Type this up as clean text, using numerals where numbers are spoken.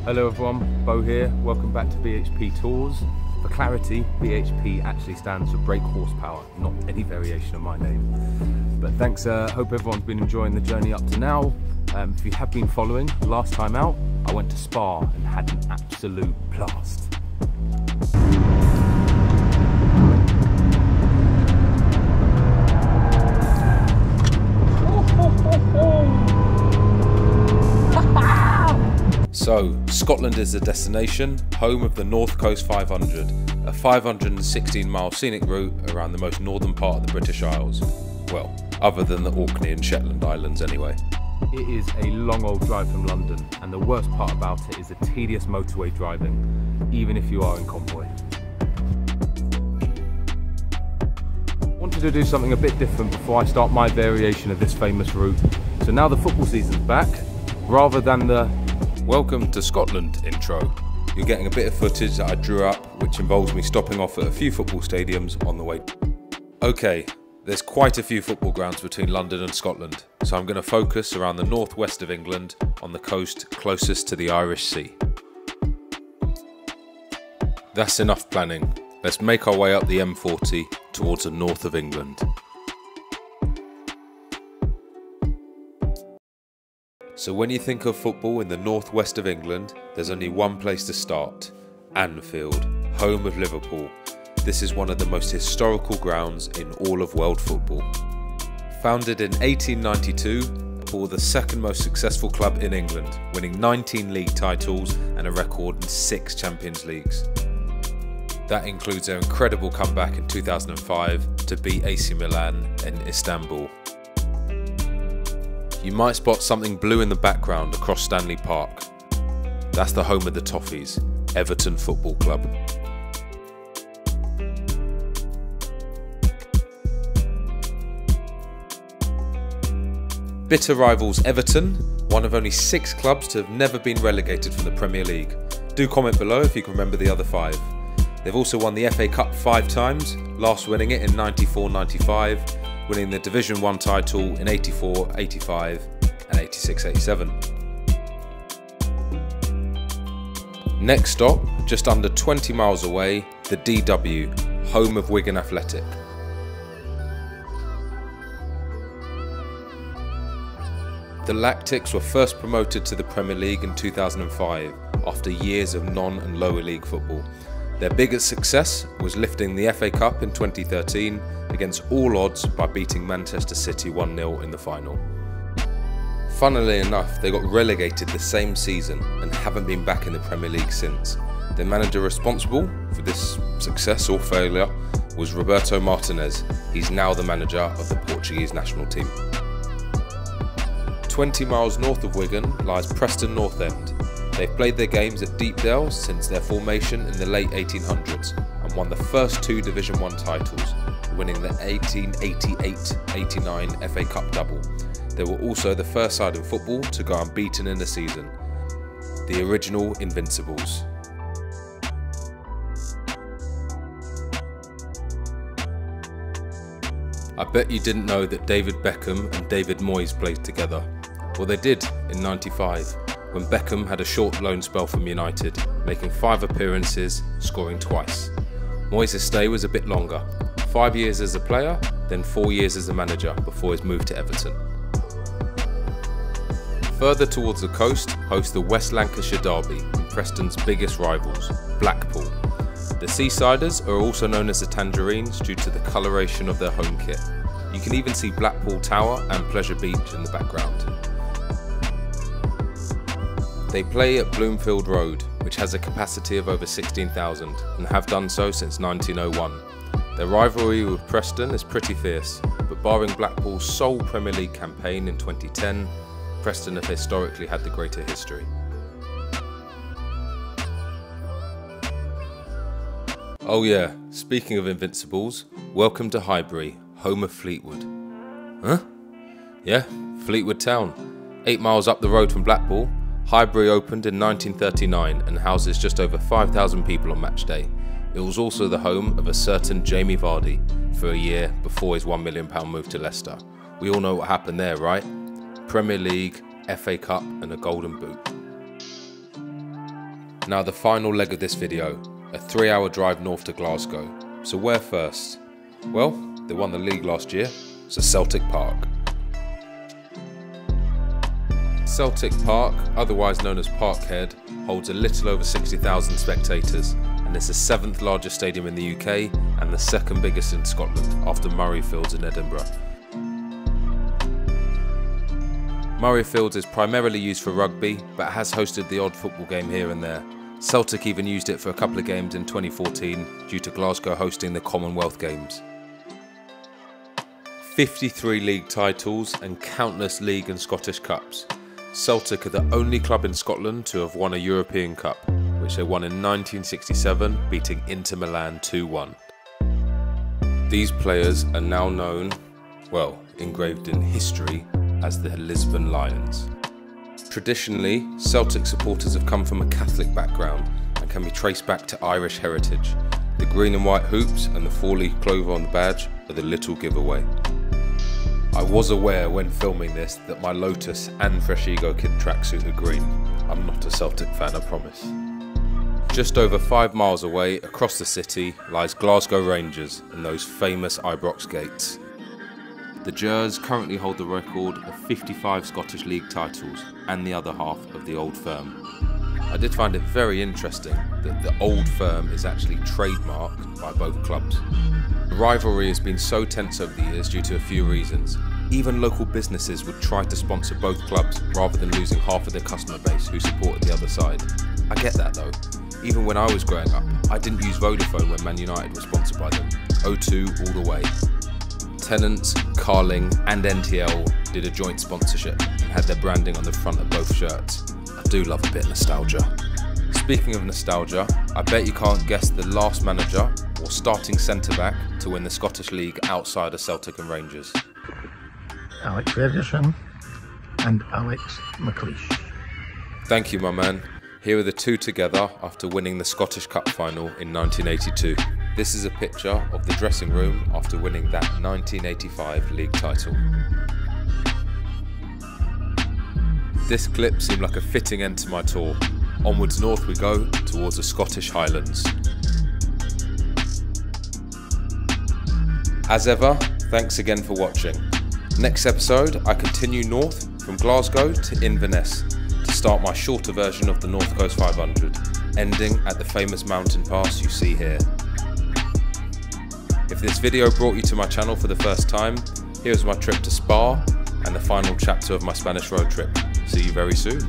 Hello everyone, Bo here. Welcome back to BHP Tours. For clarity, BHP actually stands for brake horsepower, not any variation of my name. But thanks, hope everyone's been enjoying the journey up to now. If you have been following, last time out, I went to Spa and had an absolute blast. So, Scotland is the destination, home of the North Coast 500, a 516-mile scenic route around the most northern part of the British Isles. Well, other than the Orkney and Shetland Islands anyway. It is a long old drive from London, and the worst part about it is the tedious motorway driving, even if you are in convoy. I wanted to do something a bit different before I start my variation of this famous route. So now the football season's back, rather than the "Welcome to Scotland" intro, you're getting a bit of footage that I drew up, which involves me stopping off at a few football stadiums on the way. Okay, there's quite a few football grounds between London and Scotland, so I'm going to focus around the northwest of England on the coast closest to the Irish Sea. That's enough planning. Let's make our way up the M40 towards the north of England. So when you think of football in the northwest of England, there's only one place to start: Anfield, home of Liverpool. This is one of the most historical grounds in all of world football. Founded in 1892, Liverpool were the second most successful club in England, winning 19 league titles and a record in 6 Champions Leagues. That includes their incredible comeback in 2005 to beat AC Milan in Istanbul. You might spot something blue in the background across Stanley Park. That's the home of the Toffees, Everton Football Club. Bitter rivals Everton, one of only 6 clubs to have never been relegated from the Premier League. Do comment below if you can remember the other 5. They've also won the FA Cup 5 times, last winning it in 94-95, winning the Division 1 title in 84-85 and 86-87. Next stop, just under 20 miles away, the DW, home of Wigan Athletic. The Lactics were first promoted to the Premier League in 2005 after years of non- and lower league football. Their biggest success was lifting the FA Cup in 2013 against all odds by beating Manchester City 1-0 in the final. Funnily enough, they got relegated the same season and haven't been back in the Premier League since. The manager responsible for this success or failure was Roberto Martinez. He's now the manager of the Portuguese national team. 20 miles north of Wigan lies Preston North End. They've played their games at Deepdale since their formation in the late 1800s and won the first 2 Division 1 titles, winning the 1888-89 FA Cup double. They were also the first side in football to go unbeaten in a season, the original Invincibles. I bet you didn't know that David Beckham and David Moyes played together. Well, they did in '95. When Beckham had a short loan spell from United, making 5 appearances, scoring twice. Moyes' stay was a bit longer, 5 years as a player, then 4 years as a manager before his move to Everton. Further towards the coast hosts the West Lancashire Derby and Preston's biggest rivals, Blackpool. The Seasiders are also known as the Tangerines due to the coloration of their home kit. You can even see Blackpool Tower and Pleasure Beach in the background. They play at Bloomfield Road, which has a capacity of over 16,000 and have done so since 1901. Their rivalry with Preston is pretty fierce, but barring Blackpool's sole Premier League campaign in 2010, Preston have historically had the greater history. Oh yeah, speaking of Invincibles, welcome to Highbury, home of Fleetwood. Huh? Yeah, Fleetwood Town. 8 miles up the road from Blackpool, Highbury opened in 1939 and houses just over 5,000 people on match day. It was also the home of a certain Jamie Vardy for a year before his £1 million move to Leicester. We all know what happened there, right? Premier League, FA Cup and a Golden Boot. Now the final leg of this video, a 3-hour drive north to Glasgow. So where first? Well, they won the league last year, so Celtic Park. Celtic Park, otherwise known as Parkhead, holds a little over 60,000 spectators and is the 7th largest stadium in the UK and the 2nd biggest in Scotland after Murrayfields in Edinburgh. Murrayfields is primarily used for rugby but has hosted the odd football game here and there. Celtic even used it for a couple of games in 2014 due to Glasgow hosting the Commonwealth Games. 53 league titles and countless league and Scottish Cups. Celtic are the only club in Scotland to have won a European Cup, which they won in 1967, beating Inter Milan 2-1. These players are now known, well, engraved in history, as the Lisbon Lions. Traditionally, Celtic supporters have come from a Catholic background and can be traced back to Irish heritage. The green and white hoops and the 4-leaf clover on the badge are the little giveaway. I was aware when filming this that my Lotus and Fresh Ego Kid tracksuit are green. I'm not a Celtic fan, I promise. Just over 5 miles away, across the city, lies Glasgow Rangers and those famous Ibrox gates. The Gers currently hold the record of 55 Scottish League titles and the other half of the Old Firm. I did find it very interesting that the Old Firm is actually trademarked by both clubs. The rivalry has been so tense over the years due to a few reasons. Even local businesses would try to sponsor both clubs rather than losing half of their customer base who supported the other side. I get that though. Even when I was growing up, I didn't use Vodafone when Man United was sponsored by them. O2 all the way. Tennants, Carling and NTL did a joint sponsorship and had their branding on the front of both shirts. I do love a bit of nostalgia. Speaking of nostalgia, I bet you can't guess the last manager or starting centre-back to win the Scottish League outside of Celtic and Rangers. Alex Ferguson and Alex McLeish. Thank you, my man. Here are the two together after winning the Scottish Cup final in 1982. This is a picture of the dressing room after winning that 1985 league title. This clip seemed like a fitting end to my tour. Onwards north we go, towards the Scottish Highlands. As ever, thanks again for watching. Next episode, I continue north from Glasgow to Inverness to start my shorter version of the North Coast 500, ending at the famous mountain pass you see here. If this video brought you to my channel for the first time, here's my trip to Spa and the final chapter of my Spanish road trip. See you very soon.